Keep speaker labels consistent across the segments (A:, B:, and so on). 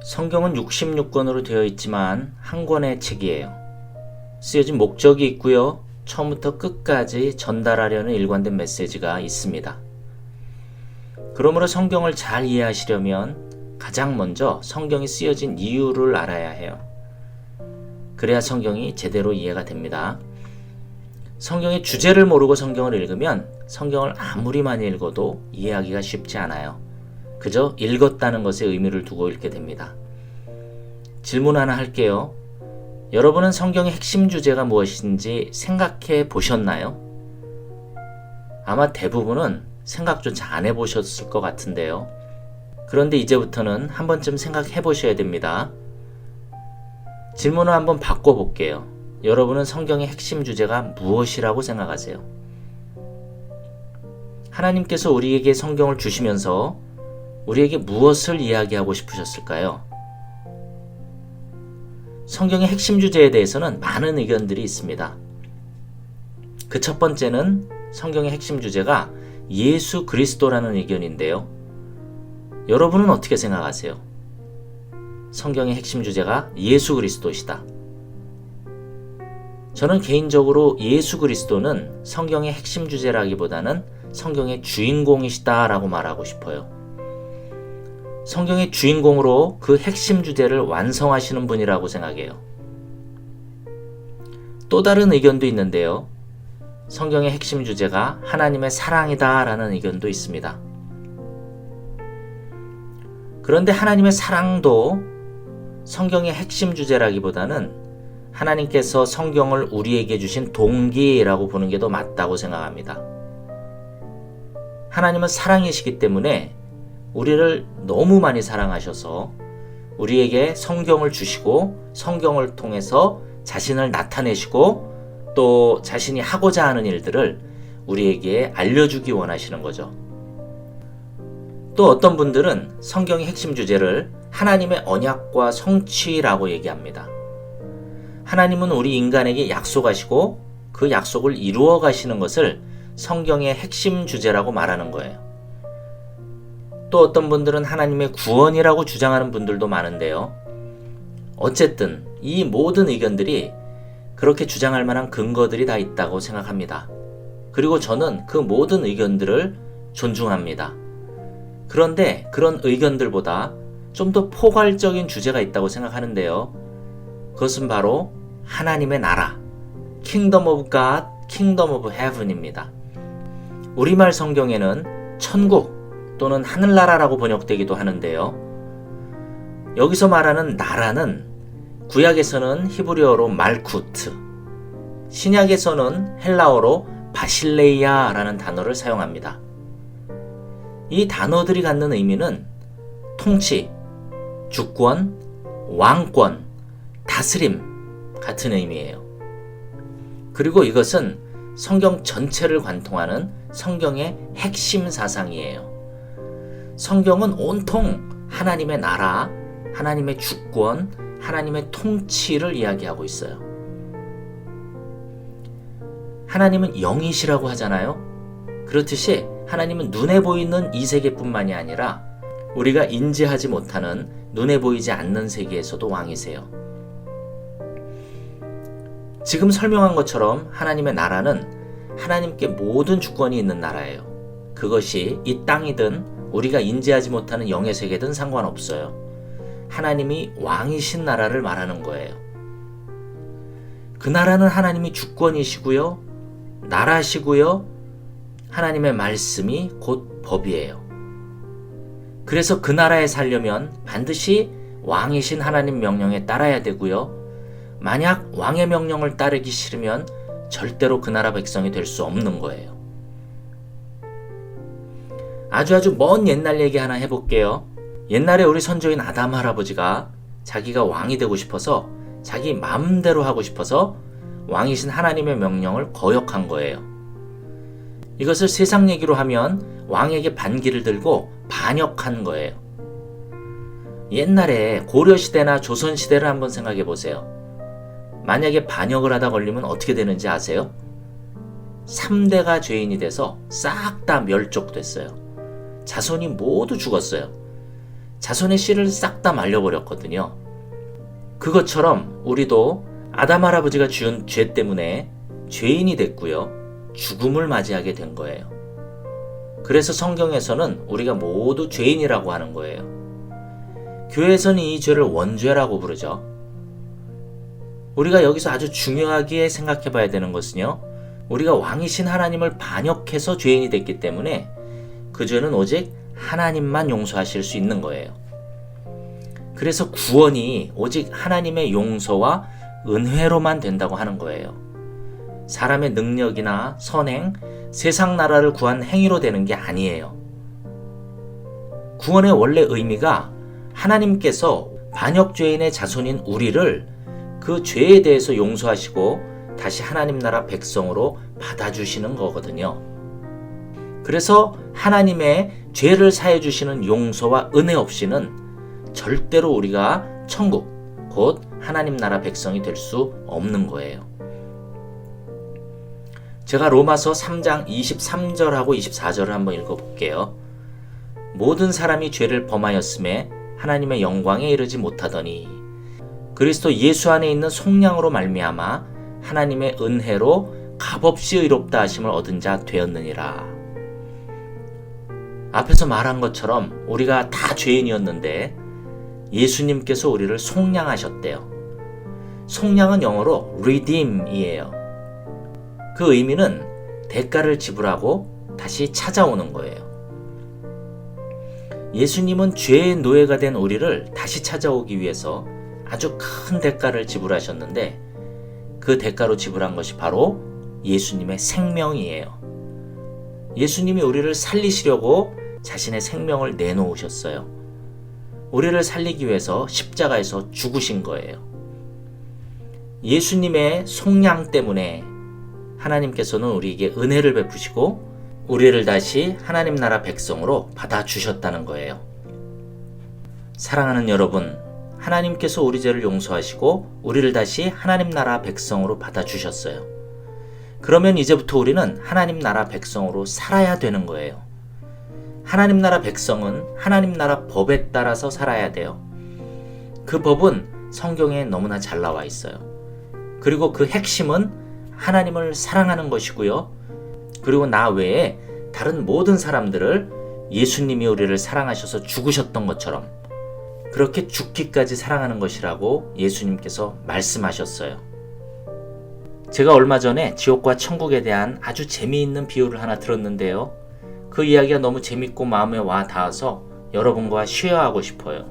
A: 성경은 66권으로 되어 있지만 한 권의 책이에요. 쓰여진 목적이 있고요. 처음부터 끝까지 전달하려는 일관된 메시지가 있습니다. 그러므로 성경을 잘 이해하시려면 가장 먼저 성경이 쓰여진 이유를 알아야 해요. 그래야 성경이 제대로 이해가 됩니다. 성경의 주제를 모르고 성경을 읽으면 성경을 아무리 많이 읽어도 이해하기가 쉽지 않아요. 그저 읽었다는 것에 의미를 두고 읽게 됩니다. 질문 하나 할게요. 여러분은 성경의 핵심 주제가 무엇인지 생각해 보셨나요? 아마 대부분은 생각조차 안 해보셨을 것 같은데요. 그런데 이제부터는 한 번쯤 생각해 보셔야 됩니다. 질문을 한번 바꿔볼게요. 여러분은 성경의 핵심 주제가 무엇이라고 생각하세요? 하나님께서 우리에게 성경을 주시면서 우리에게 무엇을 이야기하고 싶으셨을까요? 성경의 핵심 주제에 대해서는 많은 의견들이 있습니다. 그 첫 번째는 성경의 핵심 주제가 예수 그리스도라는 의견인데요. 여러분은 어떻게 생각하세요? 성경의 핵심 주제가 예수 그리스도시다. 저는 개인적으로 예수 그리스도는 성경의 핵심 주제라기보다는 성경의 주인공이시다라고 말하고 싶어요. 성경의 주인공으로 그 핵심 주제를 완성하시는 분이라고 생각해요. 또 다른 의견도 있는데요. 성경의 핵심 주제가 하나님의 사랑이다라는 의견도 있습니다. 그런데 하나님의 사랑도 성경의 핵심 주제라기보다는 하나님께서 성경을 우리에게 주신 동기라고 보는 게 더 맞다고 생각합니다. 하나님은 사랑이시기 때문에 우리를 너무 많이 사랑하셔서 우리에게 성경을 주시고 성경을 통해서 자신을 나타내시고 또 자신이 하고자 하는 일들을 우리에게 알려주기 원하시는 거죠. 또 어떤 분들은 성경의 핵심 주제를 하나님의 언약과 성취라고 얘기합니다. 하나님은 우리 인간에게 약속하시고 그 약속을 이루어 가시는 것을 성경의 핵심 주제라고 말하는 거예요. 또 어떤 분들은 하나님의 구원이라고 주장하는 분들도 많은데요. 어쨌든 이 모든 의견들이 그렇게 주장할 만한 근거들이 다 있다고 생각합니다. 그리고 저는 그 모든 의견들을 존중합니다. 그런데 그런 의견들보다 좀 더 포괄적인 주제가 있다고 생각하는데요. 그것은 바로 하나님의 나라, Kingdom of God, Kingdom of Heaven입니다. 우리말 성경에는 천국 또는 하늘나라라고 번역되기도 하는데요. 여기서 말하는 나라는 구약에서는 히브리어로 말쿠트, 신약에서는 헬라어로 바실레이아라는 단어를 사용합니다. 이 단어들이 갖는 의미는 통치, 주권, 왕권, 다스림 같은 의미예요. 그리고 이것은 성경 전체를 관통하는 성경의 핵심 사상이에요. 성경은 온통 하나님의 나라, 하나님의 주권, 하나님의 통치를 이야기하고 있어요. 하나님은 영이시라고 하잖아요. 그렇듯이 하나님은 눈에 보이는 이 세계뿐만이 아니라 우리가 인지하지 못하는 눈에 보이지 않는 세계에서도 왕이세요. 지금 설명한 것처럼 하나님의 나라는 하나님께 모든 주권이 있는 나라예요. 그것이 이 땅이든 우리가 인지하지 못하는 영의 세계든 상관없어요. 하나님이 왕이신 나라를 말하는 거예요. 그 나라는 하나님이 주권이시고요, 나라시고요, 하나님의 말씀이 곧 법이에요. 그래서 그 나라에 살려면 반드시 왕이신 하나님 명령에 따라야 되고요. 만약 왕의 명령을 따르기 싫으면 절대로 그 나라 백성이 될 수 없는 거예요. 아주 먼 옛날 얘기 하나 해볼게요. 옛날에 우리 선조인 아담 할아버지가 자기가 왕이 되고 싶어서 자기 마음대로 하고 싶어서 왕이신 하나님의 명령을 거역한 거예요. 이것을 세상 얘기로 하면 왕에게 반기를 들고 반역한 거예요. 옛날에 고려시대나 조선시대를 한번 생각해 보세요. 만약에 반역을 하다 걸리면 어떻게 되는지 아세요? 3대가 죄인이 돼서 싹 다 멸족됐어요. 자손이 모두 죽었어요. 자손의 씨를 싹 다 말려버렸거든요. 그것처럼 우리도 아담 할아버지가 지은 죄 때문에 죄인이 됐고요. 죽음을 맞이하게 된 거예요. 그래서 성경에서는 우리가 모두 죄인이라고 하는 거예요. 교회에서는 이 죄를 원죄라고 부르죠. 우리가 여기서 아주 중요하게 생각해 봐야 되는 것은요. 우리가 왕이신 하나님을 반역해서 죄인이 됐기 때문에 그 죄는 오직 하나님만 용서하실 수 있는 거예요. 그래서 구원이 오직 하나님의 용서와 은혜로만 된다고 하는 거예요. 사람의 능력이나 선행, 세상 나라를 구한 행위로 되는 게 아니에요. 구원의 원래 의미가 하나님께서 반역죄인의 자손인 우리를 그 죄에 대해서 용서하시고 다시 하나님 나라 백성으로 받아주시는 거거든요. 그래서 하나님의 죄를 사해 주시는 용서와 은혜 없이는 절대로 우리가 천국, 곧 하나님 나라 백성이 될 수 없는 거예요. 제가 로마서 3장 23절하고 24절을 한번 읽어볼게요. 모든 사람이 죄를 범하였음에 하나님의 영광에 이르지 못하더니 그리스도 예수 안에 있는 속량으로 말미암아 하나님의 은혜로 값없이 의롭다 하심을 얻은 자 되었느니라. 앞에서 말한 것처럼 우리가 다 죄인이었는데 예수님께서 우리를 속량하셨대요. 속량은 영어로 redeem이에요. 그 의미는 대가를 지불하고 다시 찾아오는 거예요. 예수님은 죄의 노예가 된 우리를 다시 찾아오기 위해서 아주 큰 대가를 지불하셨는데 그 대가로 지불한 것이 바로 예수님의 생명이에요. 예수님이 우리를 살리시려고 자신의 생명을 내놓으셨어요. 우리를 살리기 위해서 십자가에서 죽으신 거예요. 예수님의 속량 때문에 하나님께서는 우리에게 은혜를 베푸시고 우리를 다시 하나님 나라 백성으로 받아주셨다는 거예요. 사랑하는 여러분, 하나님께서 우리 죄를 용서하시고 우리를 다시 하나님 나라 백성으로 받아주셨어요. 그러면 이제부터 우리는 하나님 나라 백성으로 살아야 되는 거예요. 하나님 나라 백성은 하나님 나라 법에 따라서 살아야 돼요. 그 법은 성경에 너무나 잘 나와 있어요. 그리고 그 핵심은 하나님을 사랑하는 것이고요. 그리고 나 외에 다른 모든 사람들을 예수님이 우리를 사랑하셔서 죽으셨던 것처럼 그렇게 죽기까지 사랑하는 것이라고 예수님께서 말씀하셨어요. 제가 얼마 전에 지옥과 천국에 대한 아주 재미있는 비유를 하나 들었는데요. 그 이야기가 너무 재밌고 마음에 와 닿아서 여러분과 쉐어하고 싶어요.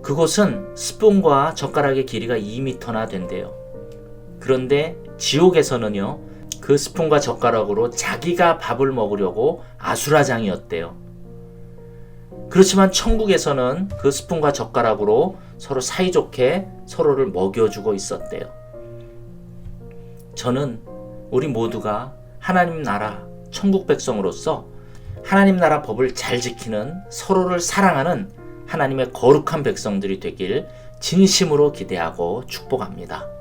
A: 그곳은 스푼과 젓가락의 길이가 2m나 된대요. 그런데 지옥에서는요, 그 스푼과 젓가락으로 자기가 밥을 먹으려고 아수라장이었대요. 그렇지만 천국에서는 그 스푼과 젓가락으로 서로 사이좋게 서로를 먹여주고 있었대요. 저는 우리 모두가 하나님 나라 천국 백성으로서 하나님 나라 법을 잘 지키는 서로를 사랑하는 하나님의 거룩한 백성들이 되길 진심으로 기대하고 축복합니다.